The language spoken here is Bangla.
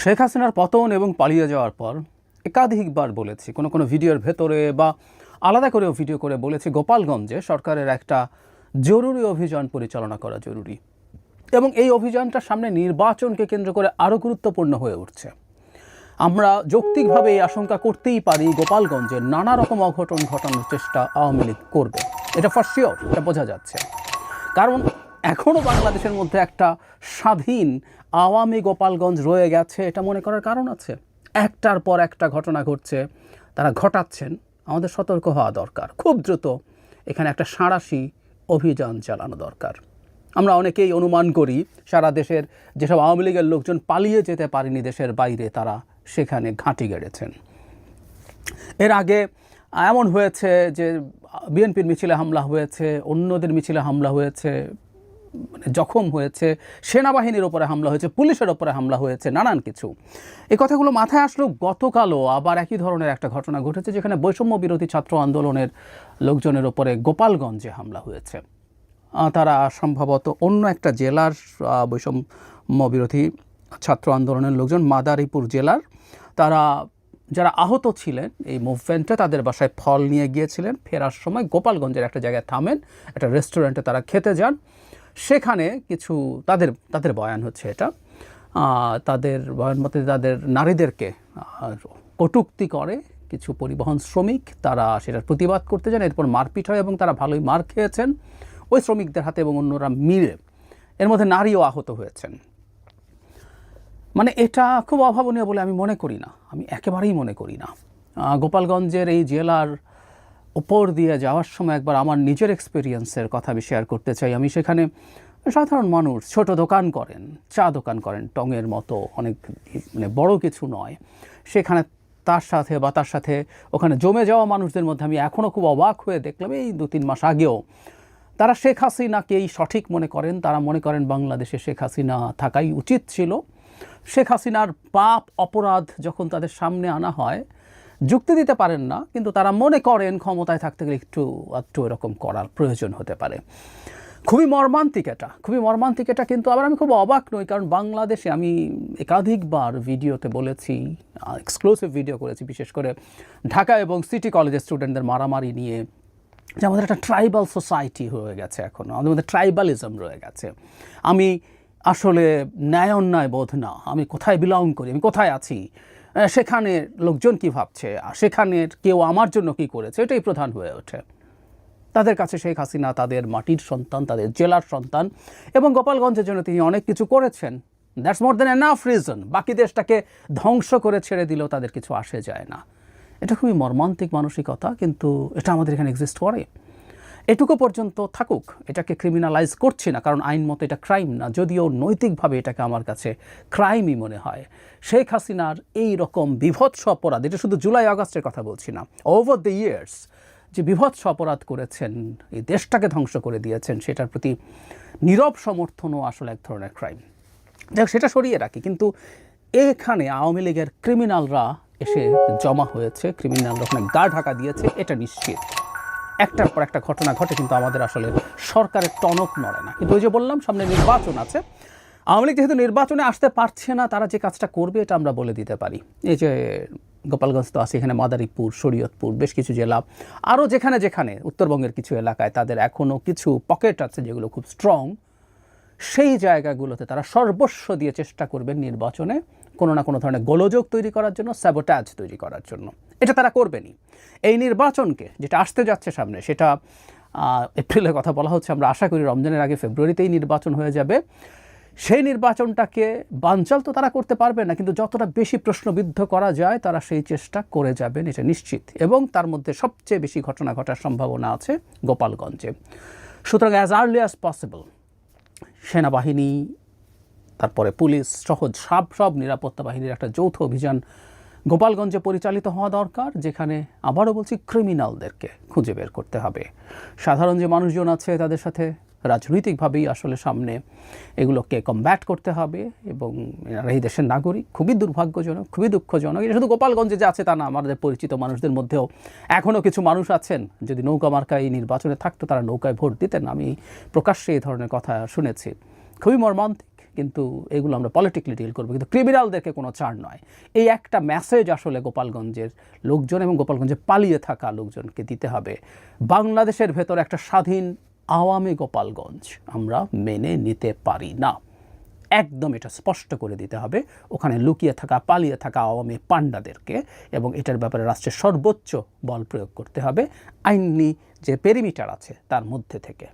শেখ হাসিনার পতন এবং পালিয়ে যাওয়ার পর একাধিকবার বলেছি, কোনো ভিডিওর ভেতরে বা আলাদা করেও ভিডিও করে বলেছি, গোপালগঞ্জে সরকারের একটা জরুরি অভিযান পরিচালনা করা জরুরি এবং এই অভিযানটা সামনে নির্বাচনকে কেন্দ্র করে আরও গুরুত্বপূর্ণ হয়ে উঠছে। আমরা যৌক্তিকভাবে এই আশঙ্কা করতেই পারি গোপালগঞ্জে নানা রকম অঘটন ঘটানোর চেষ্টা আওয়ামী লীগ করবে। এটা ফর শিওর, এটা বোঝা যাচ্ছে। কারণ এখনও বাংলাদেশের মধ্যে একটা স্বাধীন আওয়ামী গোপালগঞ্জ রয়ে গেছে, এটা মনে করার কারণ আছে। একটার পর একটা ঘটনা ঘটছে, তারা ঘটাচ্ছেন। আমাদের সতর্ক হওয়া দরকার, খুব দ্রুত এখানে একটা সাঁড়াশি অভিযান চালানো দরকার। আমরা অনেকেই অনুমান করি সারা দেশের যেসব আওয়ামী লীগের লোকজন পালিয়ে যেতে পারেনি দেশের বাইরে, তারা সেখানে ঘাঁটি গেড়েছেন। এর আগে এমন হয়েছে যে বিএনপির মিছিলে হামলা হয়েছে, অন্যদের মিছিলে হামলা হয়েছে, জখম হয়েছে, সেনাবাহিনীর ওপরে হামলা হয়েছে, পুলিশের ওপরে হামলা হয়েছে, নানান কিছু। এই কথাগুলো মাথায় আসলো গতকালও আবার একই ধরনের একটা ঘটনা ঘটেছে, যেখানে বৈষম্য বিরোধী ছাত্র আন্দোলনের লোকজনের ওপরে গোপালগঞ্জে হামলা হয়েছে। তারা সম্ভবত অন্য একটা জেলার বৈষম্য বিরোধী ছাত্র আন্দোলনের লোকজন, মাদারীপুর জেলার। তারা যারা আহত ছিলেন এই মুভমেন্টে, তাদের বাসায় ফল নিয়ে গিয়েছিলেন। ফেরার সময় গোপালগঞ্জের একটা জায়গায় থামেন, একটা রেস্টুরেন্টে তারা খেতে যান। সেখানে কিছু তাদের বয়ান হচ্ছে এটা, তাদের বয়ান মতে তাদের নারীদেরকে কটূক্তি করে কিছু পরিবহন শ্রমিক। তারা সেটার প্রতিবাদ করতে যান, এরপর মারপিট হয় এবং তারা ভালোই মার খেয়েছেন ওই শ্রমিকদের হাতে এবং অন্যরা মিলে। এর মধ্যে নারীও আহত হয়েছেন। মানে এটা খুব অভাবনীয় বলে আমি মনে করি না, আমি একেবারেই মনে করি না। গোপালগঞ্জের এই জেলার উপর দিয়ে যাওয়ার সময় একবার আমার নিজের এক্সপিরিয়েন্সের কথা আমি শেয়ার করতে চাই। আমি সেখানে সাধারণ মানুষ ছোট দোকান করেন, চা দোকান করেন, টঙের মতো, অনেক মানে বড় কিছু নয়। সেখানে তার সাথে ওখানে জমে যাওয়া মানুষদের মধ্যে আমি এখনও খুব অবাক হয়ে দেখলাম, এই 2-3 মাস আগেও তারা শেখ হাসিনাকেই সঠিক মনে করেন। তারা মনে করেন বাংলাদেশে শেখ হাসিনা থাকাই উচিত ছিল। শেখ হাসিনার পাপ অপরাধ যখন তাদের সামনে আনা হয়, যুক্তি দিতে পারেন না, কিন্তু তারা মনে করেন ক্ষমতায় থাকতে গেলে একটু এরকম করার প্রয়োজন হতে পারে। খুবই মর্মান্তিক এটা। কিন্তু আবার আমি খুব অবাক নই, কারণ বাংলাদেশে আমি একাধিকবার ভিডিওতে বলেছি, এক্সক্লুসিভ ভিডিও করেছি, বিশেষ করে ঢাকা এবং সিটি কলেজের স্টুডেন্টদের মারামারি নিয়ে, যে আমাদের একটা ট্রাইবাল সোসাইটি হয়ে গেছে, এখনও আমাদের মধ্যে ট্রাইবালিজম রয়ে গেছে। আমি আসলে ন্যায় অন্যায় বোধ না, আমি কোথায় বিলং করি, আমি কোথায় আছি, সেখানে লোকজন কি ভাবছে, আর সেখানের কেউ আমার জন্য কি করেছে, এটাই প্রধান হয়ে ওঠে তাদের কাছে। শেখ হাসিনা তাদের মাটির সন্তান, তাদের জেলার সন্তান, এবং গোপালগঞ্জের জন্য তিনি অনেক কিছু করেছেন। That's more than enough reason. বাকি দেশটাকে ধ্বংস করে ছেড়ে দিলেও তাদের কিছু আসে যায় না। এটা খুবই মর্মান্তিক মানসিকতা, কিন্তু এটা আমাদের এখানে এক্সিস্ট করে। এটুকু পর্যন্ত থাকুক, এটাকে ক্রিমিনালাইজ করছি না, কারণ আইন মতো এটা ক্রাইম না, যদিও নৈতিকভাবে এটাকে আমার কাছে ক্রাইমই মনে হয়। শেখ হাসিনার এই রকম বিভৎস অপরাধ, এটা শুধু জুলাই আগস্টের কথা বলছি না, ওভার দ্য ইয়ার্স যে বিভৎস অপরাধ করেছেন, এই দেশটাকে ধ্বংস করে দিয়েছেন, সেটার প্রতি নীরব সমর্থনও আসলে এক ধরনের ক্রাইম। যাক, সেটা সরিয়ে রাখি। কিন্তু এখানে আওয়ামী লীগের ক্রিমিনালরা এসে জমা হয়েছে, ক্রিমিনালরা ওখানে গা ঢাকা দিয়েছে, এটা নিশ্চিত। একটার পর একটা ঘটনা ঘটে, কিন্তু আমাদের আসলে সরকারের টনক নড়ে না। কিন্তু ওই যে বললাম, সামনে নির্বাচন আছে। আওয়ামী লীগ যেহেতু নির্বাচনে আসতে পারছে না, তারা যে কাজটা করবে এটা আমরা বলে দিতে পারি। এই যে গোপালগঞ্জ তো আছে, এখানে মাদারীপুর, শরীয়তপুর, বেশ কিছু জেলা, আরও যেখানে উত্তরবঙ্গের কিছু এলাকায় তাদের এখনও কিছু পকেট আছে যেগুলো খুব স্ট্রং। সেই জায়গাগুলোতে তারা সর্বস্ব দিয়ে চেষ্টা করবেন নির্বাচনে কোনো না কোনো ধরনের গোলযোগ তৈরি করার জন্য, স্যাবোটাজ তৈরি করার জন্য। এটা তারা করবেনই। এই নির্বাচনকে যেটা আসতে যাচ্ছে সামনে, সেটা এপ্রিলের কথা বলা হচ্ছে, আমরা আশা করি রমজানের আগে ফেব্রুয়ারিতেই নির্বাচন হয়ে যাবে। সেই নির্বাচনটাকে বানচাল তো তারা করতে পারবে না, কিন্তু যতটা বেশি প্রশ্নবিদ্ধ করা যায় তারা সেই চেষ্টা করে যাবেন, এটা নিশ্চিত। এবং তার মধ্যে সবচেয়ে বেশি ঘটনা ঘটার সম্ভাবনা আছে গোপালগঞ্জে। সুতরাং অ্যাজ আর্লি অ্যাজ পসিবল সেনাবাহিনী, তারপরে পুলিশ সহ সব নিরাপত্তা বাহিনীর একটা যৌথ অভিযান গোপালগঞ্জে পরিচালিত হওয়া দরকার, যেখানে আবারও বলছি ক্রিমিনালদেরকে খুঁজে বের করতে হবে। সাধারণ যে মানুষজন আছে তাদের সাথে রাজনৈতিকভাবেই আসলে সামনে এগুলোকে কমব্যাট করতে হবে। এবং এই দেশের নাগরিক, খুবই দুর্ভাগ্যজনক, খুবই দুঃখজনক। এটা শুধু গোপালগঞ্জে যে আছে তা না, আমাদের পরিচিত মানুষদের মধ্যেও এখনও কিছু মানুষ আছেন, যদি নৌকা মার্কা এই নির্বাচনে থাকতো তারা নৌকায় ভোট দিতেন। আমি প্রকাশ্যে এই ধরনের কথা শুনেছি। খুবই মর্মান্তিক, কিন্তু এগুলো আমরা পলিটিক্যালি ডিল করবো, কিন্তু ক্রিমিনালদেরকে কোনো ছাড় নয়। এই একটা মেসেজ আসলে গোপালগঞ্জের লোকজন এবং গোপালগঞ্জে পালিয়ে থাকা লোকজনকে দিতে হবে। বাংলাদেশের ভেতর একটা স্বাধীন আওয়ামী গোপালগঞ্জ আমরা মেনে নিতে পারি না, একদম এটা স্পষ্ট করে দিতে হবে ওখানে লুকিয়ে থাকা পালিয়ে থাকা আওয়ামী পান্ডাদেরকে, এবং এটার ব্যাপারে রাষ্ট্রের সর্বোচ্চ বল প্রয়োগ করতে হবে আইনি যে পেরিমিটার আছে তার মধ্যে থেকে।